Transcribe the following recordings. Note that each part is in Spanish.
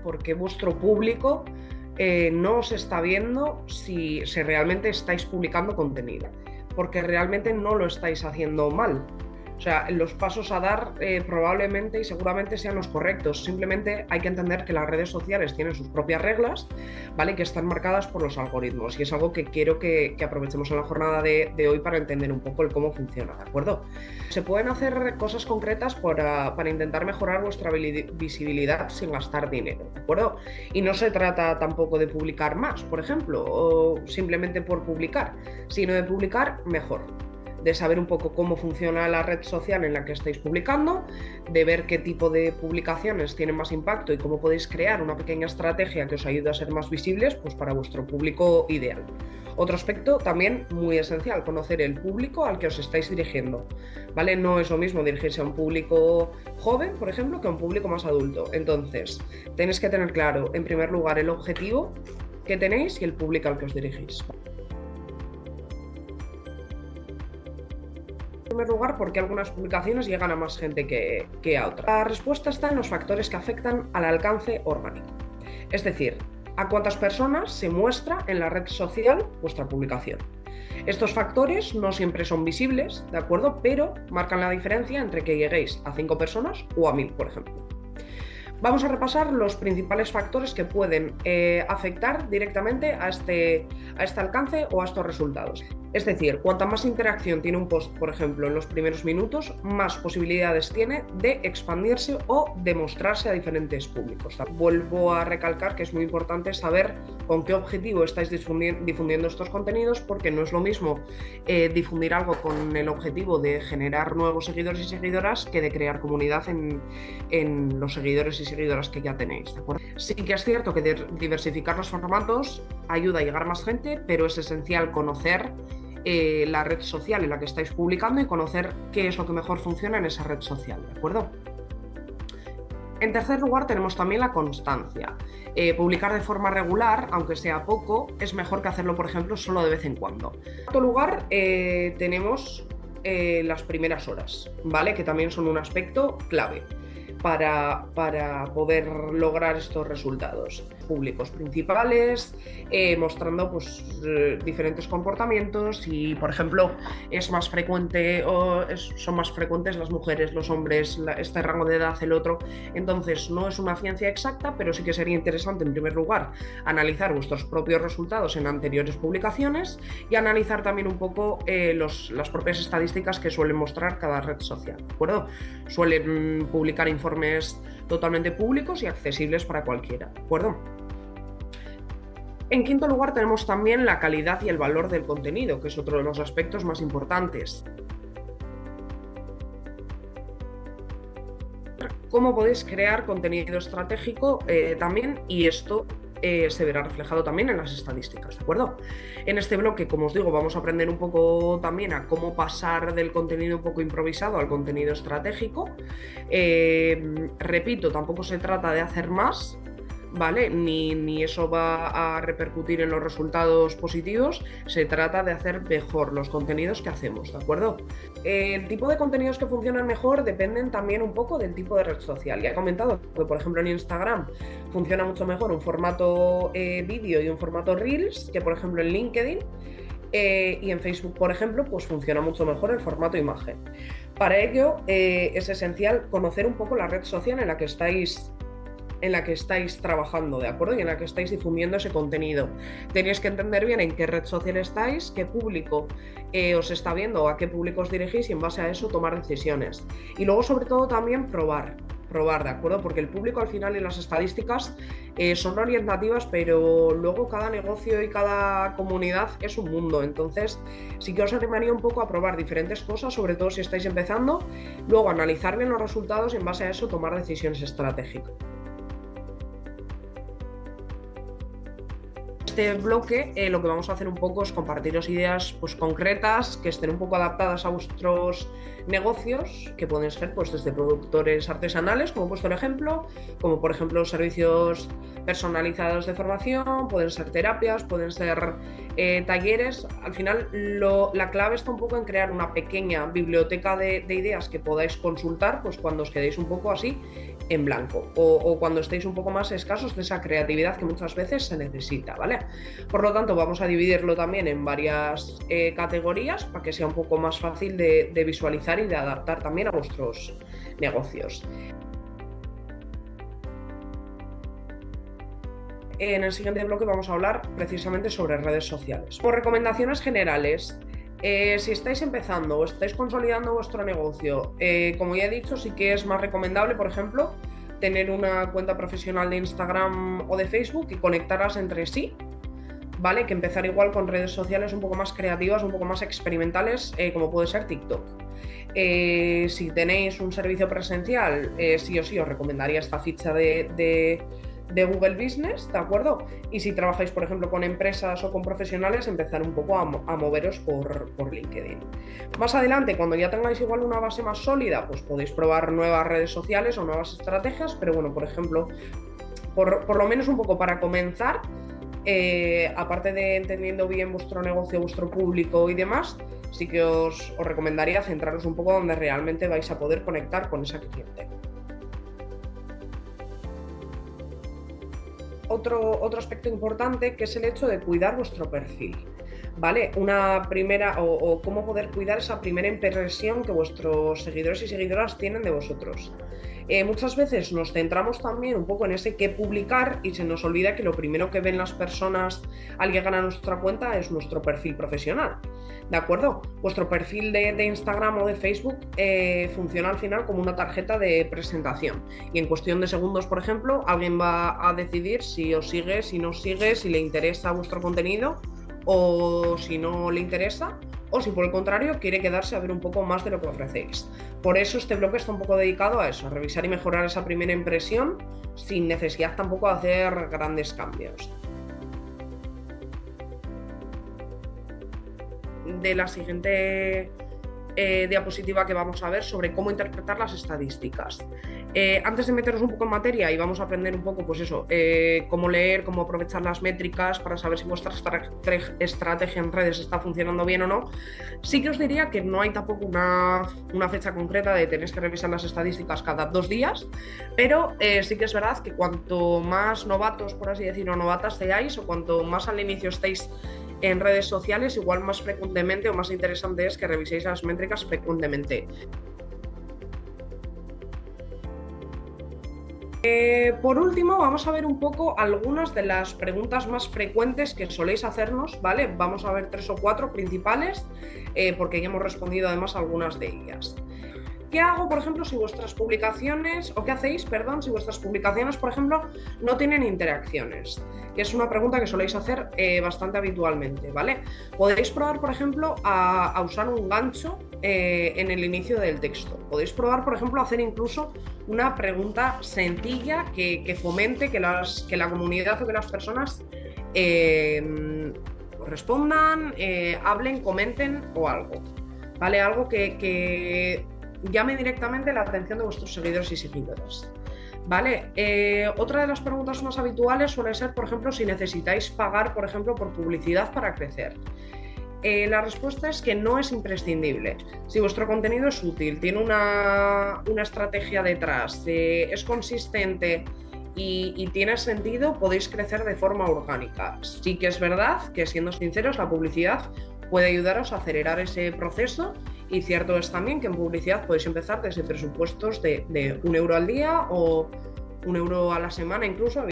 porque vuestro público no os está viendo si realmente estáis publicando contenido, porque realmente no lo estáis haciendo mal. O sea, los pasos a dar probablemente y seguramente sean los correctos. Simplemente hay que entender que las redes sociales tienen sus propias reglas, ¿vale? Que están marcadas por los algoritmos. Y es algo que quiero que aprovechemos en la jornada de hoy para entender un poco el cómo funciona, ¿de acuerdo? Se pueden hacer cosas concretas para intentar mejorar vuestra visibilidad sin gastar dinero, ¿de acuerdo? Y no se trata tampoco de publicar más, por ejemplo, o simplemente por publicar, sino de publicar mejor, de saber un poco cómo funciona la red social en la que estáis publicando, de ver qué tipo de publicaciones tienen más impacto y cómo podéis crear una pequeña estrategia que os ayude a ser más visibles, pues para vuestro público ideal. Otro aspecto también muy esencial, conocer el público al que os estáis dirigiendo, ¿vale? No es lo mismo dirigirse a un público joven, por ejemplo, que a un público más adulto. Entonces, tenéis que tener claro, en primer lugar, el objetivo que tenéis y el público al que os dirigís. En primer lugar, porque algunas publicaciones llegan a más gente que a otras. La respuesta está en los factores que afectan al alcance orgánico. Es decir, a cuántas personas se muestra en la red social vuestra publicación. Estos factores no siempre son visibles, ¿de acuerdo? Pero marcan la diferencia entre que lleguéis a 5 personas o a 1000, por ejemplo. Vamos a repasar los principales factores que pueden afectar directamente a este alcance o a estos resultados. Es decir, cuanta más interacción tiene un post, por ejemplo, en los primeros minutos, más posibilidades tiene de expandirse o de mostrarse a diferentes públicos. Vuelvo a recalcar que es muy importante saber con qué objetivo estáis difundiendo estos contenidos, porque no es lo mismo difundir algo con el objetivo de generar nuevos seguidores y seguidoras que de crear comunidad en los seguidores y seguidoras que ya tenéis, ¿de acuerdo? Sí que es cierto que diversificar los formatos ayuda a llegar a más gente, pero es esencial conocer la red social en la que estáis publicando y conocer qué es lo que mejor funciona en esa red social, ¿de acuerdo? En tercer lugar, tenemos también la constancia. Publicar de forma regular, aunque sea poco, es mejor que hacerlo, por ejemplo, solo de vez en cuando. En cuarto lugar, tenemos las primeras horas, ¿vale? Que también son un aspecto clave para poder lograr estos resultados. Públicos principales, mostrando pues, diferentes comportamientos y, por ejemplo, es más frecuente son más frecuentes las mujeres, los hombres, este rango de edad, el otro. Entonces, no es una ciencia exacta, pero sí que sería interesante, en primer lugar, analizar vuestros propios resultados en anteriores publicaciones y analizar también un poco las propias estadísticas que suelen mostrar cada red social, ¿de acuerdo? Suelen publicar informes totalmente públicos y accesibles para cualquiera, ¿de acuerdo? En quinto lugar, tenemos también la calidad y el valor del contenido, que es otro de los aspectos más importantes. ¿Cómo podéis crear contenido estratégico también? Y esto se verá reflejado también en las estadísticas, ¿de acuerdo? En este bloque, como os digo, vamos a aprender un poco también a cómo pasar del contenido un poco improvisado al contenido estratégico. Repito, tampoco se trata de hacer más, ¿vale? Ni eso va a repercutir en los resultados positivos, se trata de hacer mejor los contenidos que hacemos, ¿de acuerdo? El tipo de contenidos que funcionan mejor dependen también un poco del tipo de red social. Ya he comentado que, por ejemplo, en Instagram funciona mucho mejor un formato vídeo y un formato Reels que, por ejemplo, en LinkedIn. Y en Facebook, por ejemplo, pues funciona mucho mejor el formato imagen. Para ello es esencial conocer un poco la red social en la que estáis trabajando, ¿de acuerdo? Y en la que estáis difundiendo ese contenido. Tenéis que entender bien en qué red social estáis, qué público os está viendo, a qué público os dirigís y en base a eso tomar decisiones. Y luego, sobre todo, también probar, ¿de acuerdo? Porque el público al final y las estadísticas son orientativas, pero luego cada negocio y cada comunidad es un mundo. Entonces, sí que os animaría un poco a probar diferentes cosas, sobre todo si estáis empezando, luego analizar bien los resultados y en base a eso tomar decisiones estratégicas. este bloque lo que vamos a hacer un poco es compartiros ideas pues, concretas que estén un poco adaptadas a vuestros negocios, que pueden ser pues, desde productores artesanales, como he puesto el ejemplo, como por ejemplo servicios personalizados de formación, pueden ser terapias, pueden ser talleres. Al final la clave está un poco en crear una pequeña biblioteca de ideas que podáis consultar pues, cuando os quedéis un poco así en blanco o cuando estéis un poco más escasos de esa creatividad que muchas veces se necesita, ¿vale? Por lo tanto, vamos a dividirlo también en varias categorías para que sea un poco más fácil de visualizar y de adaptar también a vuestros negocios. En el siguiente bloque vamos a hablar precisamente sobre redes sociales. Por recomendaciones generales, si estáis empezando o estáis consolidando vuestro negocio, como ya he dicho, sí que es más recomendable, por ejemplo, tener una cuenta profesional de Instagram o de Facebook y conectarlas entre sí, ¿vale? Que empezar igual con redes sociales un poco más creativas, un poco más experimentales, como puede ser TikTok. Si tenéis un servicio presencial, sí o sí os recomendaría esta ficha de Google Business, ¿de acuerdo? Y si trabajáis, por ejemplo, con empresas o con profesionales, empezar un poco a moveros por LinkedIn. Más adelante, cuando ya tengáis igual una base más sólida, pues podéis probar nuevas redes sociales o nuevas estrategias, pero bueno, por ejemplo, por lo menos un poco para comenzar, aparte de entendiendo bien vuestro negocio, vuestro público y demás, sí que os recomendaría centraros un poco donde realmente vais a poder conectar con esa cliente. Otro aspecto importante que es el hecho de cuidar vuestro perfil, ¿vale? Una primera o cómo poder cuidar esa primera impresión que vuestros seguidores y seguidoras tienen de vosotros. Muchas veces nos centramos también un poco en ese qué publicar y se nos olvida que lo primero que ven las personas al llegar a nuestra cuenta es nuestro perfil profesional, ¿de acuerdo? Vuestro perfil de Instagram o de Facebook funciona al final como una tarjeta de presentación y en cuestión de segundos, por ejemplo, alguien va a decidir si os sigue, si no os sigue, si le interesa vuestro contenido o si no le interesa, o si por el contrario quiere quedarse a ver un poco más de lo que ofrecéis. Por eso este bloque está un poco dedicado a eso, a revisar y mejorar esa primera impresión sin necesidad tampoco de hacer grandes cambios. De la siguiente diapositiva que vamos a ver sobre cómo interpretar las estadísticas. Antes de meternos un poco en materia y vamos a aprender un poco, pues eso, cómo leer, cómo aprovechar las métricas para saber si vuestra estrategia en redes está funcionando bien o no, sí que os diría que no hay tampoco una fecha concreta de tenéis que revisar las estadísticas cada 2 días, pero sí que es verdad que cuanto más novatos, por así decirlo, novatas seáis o cuanto más al inicio estéis en redes sociales, igual más frecuentemente o más interesante es que reviséis las métricas frecuentemente. Por último, vamos a ver un poco algunas de las preguntas más frecuentes que soléis hacernos, ¿vale? Vamos a ver 3 o 4 principales, porque ya hemos respondido además a algunas de ellas. ¿Qué hago, por ejemplo, si vuestras publicaciones, o qué hacéis, perdón, si vuestras publicaciones, por ejemplo, no tienen interacciones? Que es una pregunta que soléis hacer bastante habitualmente, ¿vale? Podéis probar, por ejemplo, a usar un gancho en el inicio del texto. Podéis probar, por ejemplo, a hacer incluso una pregunta sencilla que fomente que la comunidad o que las personas respondan, hablen, comenten o algo, ¿vale? Algo que llame directamente la atención de vuestros seguidores y seguidoras, ¿vale? Otra de las preguntas más habituales suele ser, por ejemplo, si necesitáis pagar, por ejemplo, por publicidad para crecer. La respuesta es que no es imprescindible. Si vuestro contenido es útil, tiene una estrategia detrás, es consistente y tiene sentido, podéis crecer de forma orgánica. Sí que es verdad que, siendo sinceros, la publicidad puede ayudaros a acelerar ese proceso. Y cierto es también que en publicidad podéis empezar desde presupuestos de 1 euro al día o 1 euro a la semana incluso.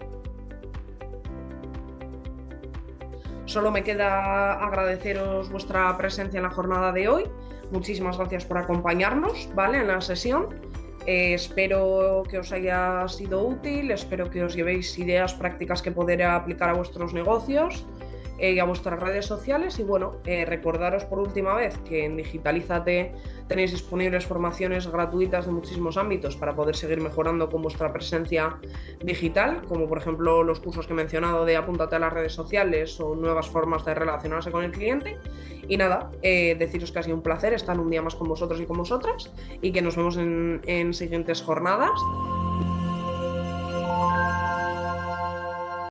Solo me queda agradeceros vuestra presencia en la jornada de hoy. Muchísimas gracias por acompañarnos, ¿vale? En la sesión. Espero que os haya sido útil, espero que os llevéis ideas prácticas que poder aplicar a vuestros negocios. y a vuestras redes sociales. Y bueno, recordaros por última vez que en Digitalízate tenéis disponibles formaciones gratuitas de muchísimos ámbitos para poder seguir mejorando con vuestra presencia digital, como por ejemplo los cursos que he mencionado de apúntate a las redes sociales o nuevas formas de relacionarse con el cliente. Y nada, deciros que ha sido un placer estar un día más con vosotros y con vosotras y que nos vemos en siguientes jornadas.